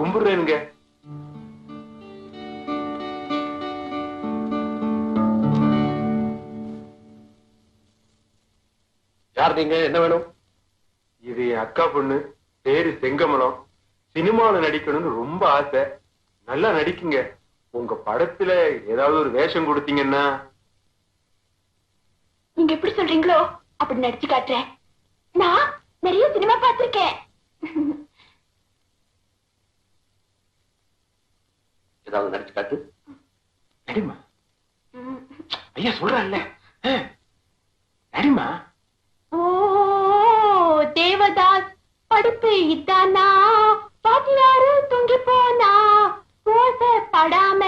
கும்பிடுறேனுங்க. யார் நீங்க? என்ன வேணும்? இது என் அக்கா பொண்ணு, பேரு செங்கமலம். சினிமாவில நடிக்கணும்னு ரொம்ப ஆசை. நல்லா நடிக்குங்க. உங்க படத்துல ஏதாவது ஒரு வேஷம் கொடுத்தீங்கன்னா. நீங்க எப்படி சொல்றீங்களோ அப்படி நடிச்சு காட்டுறேன். நான் நிறைய சினிமா பார்த்திருக்கேன். ஏதாவது நடிச்சு காட்டு. நடிமா. ஐயா சொல்றல்ல, நடிமா. ஓ தேவதாஸ் படுப்பு இதானா, பாத்தியாரு தூங்கி போனா, ஓசை படாம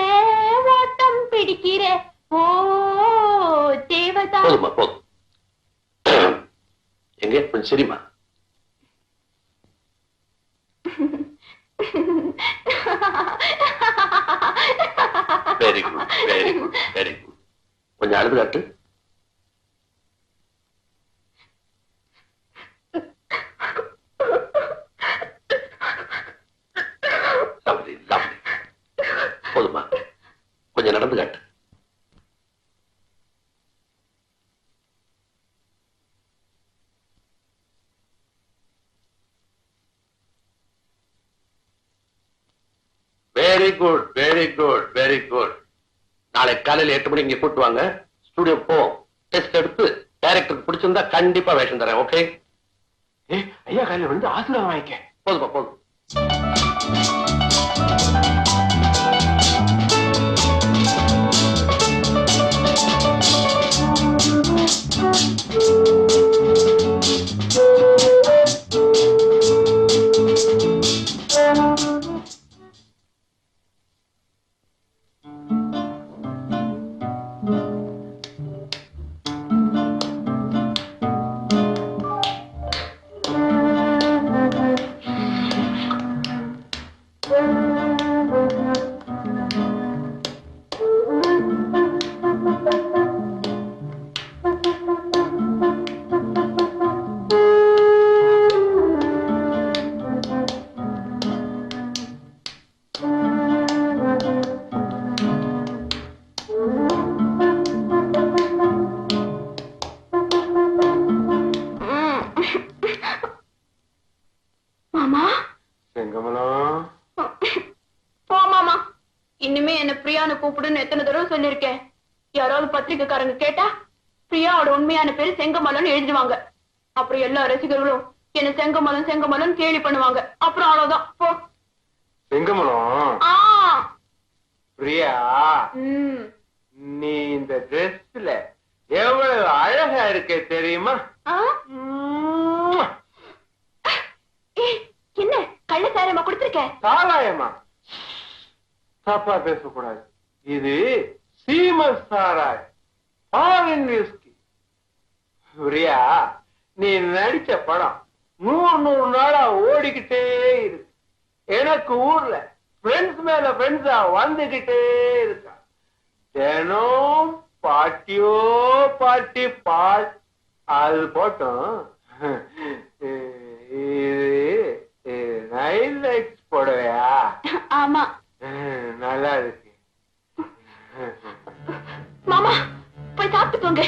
ஓட்டம் பிடிக்கிற. ஓ தேவதாஸ். போதுமா போதும். எங்க கொஞ்சம் சரிமா. Very good very good very good. கொஞ்சம் அழுது காட்டு. போதுமா, கொஞ்சம் நடந்து காட்டு. Very good very good very good. நாளை காலையில் 8 மணி இங்க கூட்டு வாங்க. ஸ்டுடியோ போ, டெஸ்ட் எடுத்து டைரக்டருக்கு பிடிச்சிருந்தா கண்டிப்பா வேஷம் தரேன். ஓகே? ஐயா காலையில் வந்து ஆசீர்வாதம் வாங்கிக்க. போதுமா போதும். கூப்பிடுன்னு எத்தனை தடவை சொல்லிருக்கேன். யாராவது பத்திரிக்கைக்காரங்க கேட்டா பிரியாவோட உண்மையான பேரு செங்கமலன் எழுதுவாங்க. அப்புறம் எல்லா ரசிகர்களும் என்ன செங்கமலன் செங்கமலன் கேலி பண்ணுவாங்க. அப்புறம் அவ்வளவுதான். போ. செங்கமலம். பிரியா, நீ இந்த ட்ரெஸ்ல எவ்வளவு அழகா இருக்க தெரியுமா? என்ன கள்ள சாராயமா கொடுத்திருக்க? சாராயமா? தப்பா பேசக்கூடாது. இது சீம சாராய், ஃபாரின் விஸ்கி. பிரியா, நீ நடிச்ச படம் 100 நாளா ஓடிக்கிட்டே இருக்கு. எனக்கு ஊர்ல ஃப்ரெண்ட்ஸ் மேல ஃப்ரெண்ட்ஸா வந்துகிட்டே இருக்கா. தினம் பாட்டியோ பாட்டி பாட். அது போட்டோம். இது நைல் லைட்ஸ் போடவையா? ஆமா. நல்லா இருக்கு. மாமா போய் சாப்பிட்டுக்கோங்க.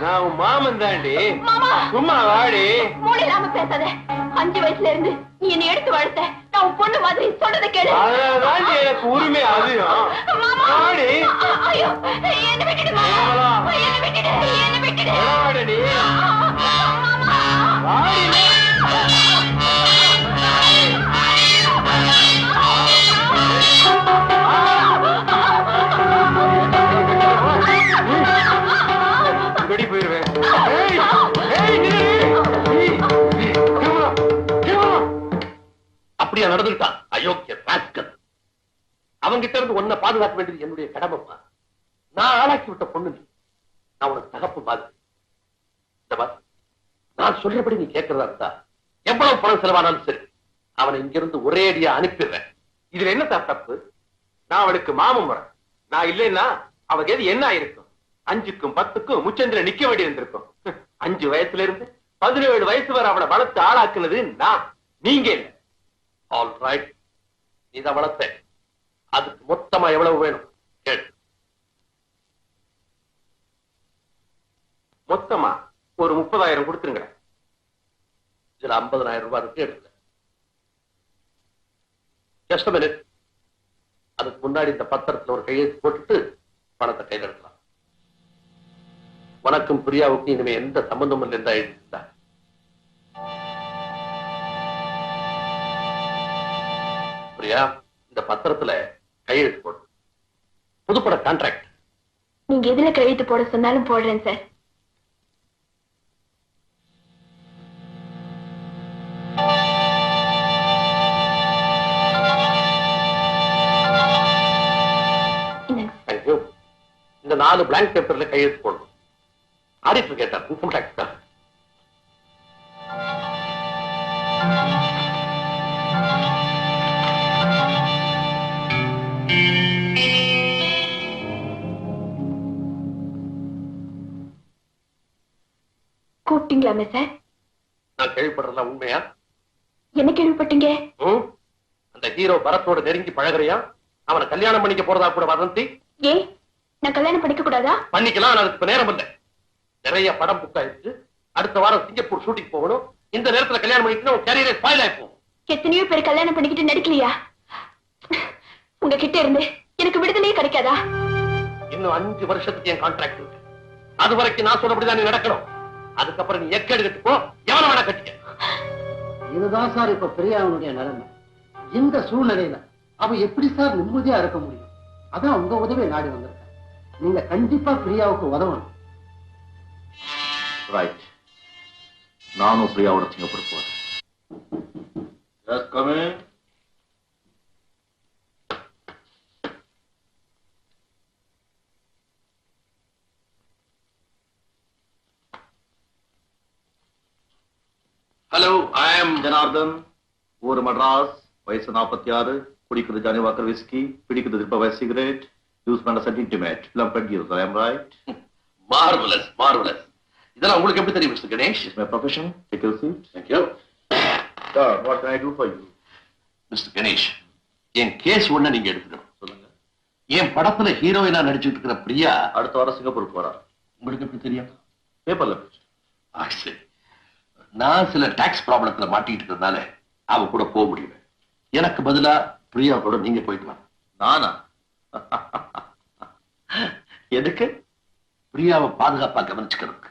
நான் உன் மாமன் தாண்டி. சும்மா வாடி. மூளை இல்லாம பேசாத. 5 வயசுல இருந்து நீ என்னை எடுத்து வளர்த்த. நான் உன் பொண்ணு மாதிரி சொல்றதை கேளு. அதனாலதான் எனக்கு உரிமை அதிகம். வாடி. ஐயோ என்ன விட்டுடுமா, என்ன விட்டுடு, என்ன விட்டுடு. வாடி. வாடி. வெடி போயிருவேன். அப்படியா நடந்துட்டான் அயோக்கிய ராஸ்கல். அவங்கிட்ட இருந்து உன்னை பாதுகாக்க வேண்டியது என்னுடைய கடமைப்பா. நான் ஆளாக்கி விட்ட பொண்ணு நீ. நான் உனக்கு தகப்பு மாதிரி. நான் சொல்றபடி நீ கேட்கறதா இருந்தா எவ்வளவு பணம் செலவானாலும் சரி, அவனை இங்கிருந்து ஒரே அடியா அனுப்பிடுறேன். இதுல என்ன தப்பு? நான் அவளுக்கு மாமன் முறை. நான் இல்லைன்னா அவக்கு எது என்ன ஆயிருக்கும்? 5க்கும் 10க்கும் முச்சந்திர நிக்க வேண்டி இருந்திருக்கும். 5 வயசுல இருந்து 17 வயசு வரை அவளை வளர்த்து ஆளாக்குனது நான், நீங்க இல்ல. ஆல் ரைட், நீதான் வளர்த்த. அதுக்கு மொத்தமா எவ்வளவு வேணும் கேள். மொத்தமா ஒரு 30,000 கொடுத்துருங்க. இதுல 50,000 ரூபாய் இருக்கு, எடுங்க. Just minute. அதுக்கு முன்னாடி இந்த பத்திரத்துல ஒரு கையெழுத்து போட்டுட்டு பணத்தை கையில் எடுக்கலாம். உனக்கும் பிரியாவுக்கும் இனிமே எந்த சம்பந்தமும் இருந்தா எழுதிருந்தா. பிரியா, இந்த பத்திரத்துல கையெழுத்து போடு. புதுப்பட கான்ட்ராக்ட். நீங்க எதுல கையெழுத்து போட சொன்னாலும் போடுறேன் சார். தேங்க்யூ. இந்த 4 பிளாங்க் பேப்பர்ல கையெழுத்து போடணும். ஆடிட்டர் கேட்டார், இன்கம் டாக்ஸ் தான். கூப்பிட்டீங்களாமே சார்? நான் கேள்விப்படுறதெல்லாம் உண்மையா? என்ன கேள்விப்பட்டீங்க? அந்த ஹீரோ பரத்தோட நெருங்கி பழகுறியா? அவனை கல்யாணம் பண்ணிக்க போறதா கூட வதந்தி. ஏ, நான் கல்யாணம் பண்ணிக்க கூடாதா? பண்ணிக்கலாம், ஆனா அதுக்கு இப்ப நேரம் இல்ல. நிறைய படம் புக் ஆயிடுச்சு. அடுத்த வாரம் சிங்கப்பூர் ஷூட்டிங் போகணும். இந்த நேரத்துல கல்யாணம் பண்ணிட்டு உன் கேரியரே ஸ்பாயில் ஆயிப்போம். எத்தனையோ பேர் கல்யாணம் பண்ணிக்கிட்டு நடிக்கலையா? உங்ககிட்ட இருந்து எனக்கு விடுதலையே கிடைக்காதா? இன்னும் 5 வருஷத்துக்கு என் கான்ட்ராக்ட் இருக்கு. அது வரைக்கும் நான் சொல்லபடிதான் நீ நடக்கணும். அதுக்கப்புறம் நீ எக்கேடு கட்டுப்போ, எவனை வேணா கட்டிக்க. இதுதான் சார் இப்ப பிரியாவுடைய நிலைமை. இந்த சூழ்நிலையில அவ எப்படி சார் நிம்மதியா இருக்க முடியும்? அதான் உங்க உதவியை நாடி வந்திருக்கேன். நீங்க கண்டிப்பா பிரியாவுக்கு உதவணும். ரைட், நானும் பிரியாவோட சிங்கப்பூர் போறேன். ஹலோ, ஐ ஆம் ஜனார்தன். ஊர் மட்ராஸ், வயசு 46, குடிக்கிறது ஜானி வாக்கர் விஸ்கி, பிடிக்கிறது திருப்ப சிகரெட், யூஸ் பண்ண செட் இன்டிமேட், எல்லாம் பெட் use. I am right? Marvellous, marvellous. இதெல்லாம் உங்களுக்கு எப்படி தெரியும் mister Ganesh? It's my profession. Take your seat. Thank you. Sir, what can I do for you? Mister Ganesh, என் கேஸ் ஒண்ணு நீங்க எடுத்துக்கணும். சொல்லுங்க. என் படத்துல ஹீரோயினா நடிச்சுட்டு இருக்கிற பிரியா அடுத்த வாரம் சிங்கப்பூர் போறா. உங்களுக்கு எப்படி தெரியும்? பேப்பர்ல போச்சு. சரி, நான் சில டாக்ஸ் ப்ராப்ளத்துல மாட்டிட்டு இருக்கிறதுனால அவ கூட போக முடியல. எனக்கு பதிலா பிரியா கூட நீங்க போயிட்டு வாங்க. நானா? எதுக்கு? பிரியாவை பாதுகாப்பா கவனிச்சுக்கிறதுக்கு.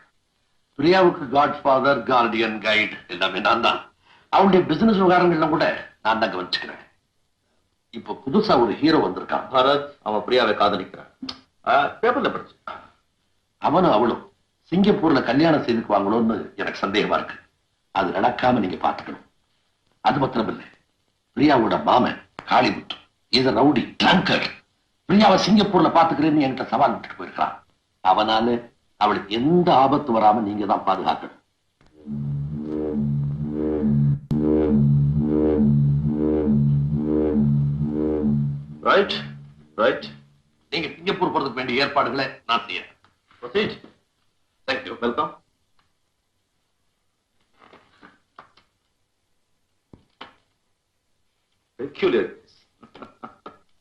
பிரியாவுக்கு காட் ஃபாதர், கார்டியன், கைடு எல்லாமே நான் தான். அவனுடைய பிசினஸ் விவகாரங்கள்லாம் கூட நான் தான் கவனிச்சுக்கிறேன். இப்போ புதுசா ஒரு ஹீரோ வந்திருக்கான், பரத். அவன் பிரியாவை காதலிக்கிறான். பேப்பர்ல படிச்சு. அவனும் அவளும் சிங்கப்பூர்ல கல்யாணம் செய்துக்குவாங்களோன்னு எனக்கு சந்தேகமா இருக்கு. அது நடக்காம நீங்க பாத்துக்கணும். அது மாத்திரம் இல்லை, பிரியாவோட மாமன் காளிமுத்து இது ரவுடி ட்ரங்கர். பிரியாவை சிங்கப்பூர்ல பாத்துக்கிறேன்னு என்கிட்ட சவால் விட்டுட்டு போயிருக்கான். அவனால அவளுக்கு எந்த ஆபத்து வராம நீங்க தான் பாதுகாக்கணும். Right, right. நீங்க சிங்கப்பூர் போறதுக்கு வேண்டிய ஏற்பாடுகளை நான் செய்யறேன். Proceed. Thank you. Welcome. Peculiar case.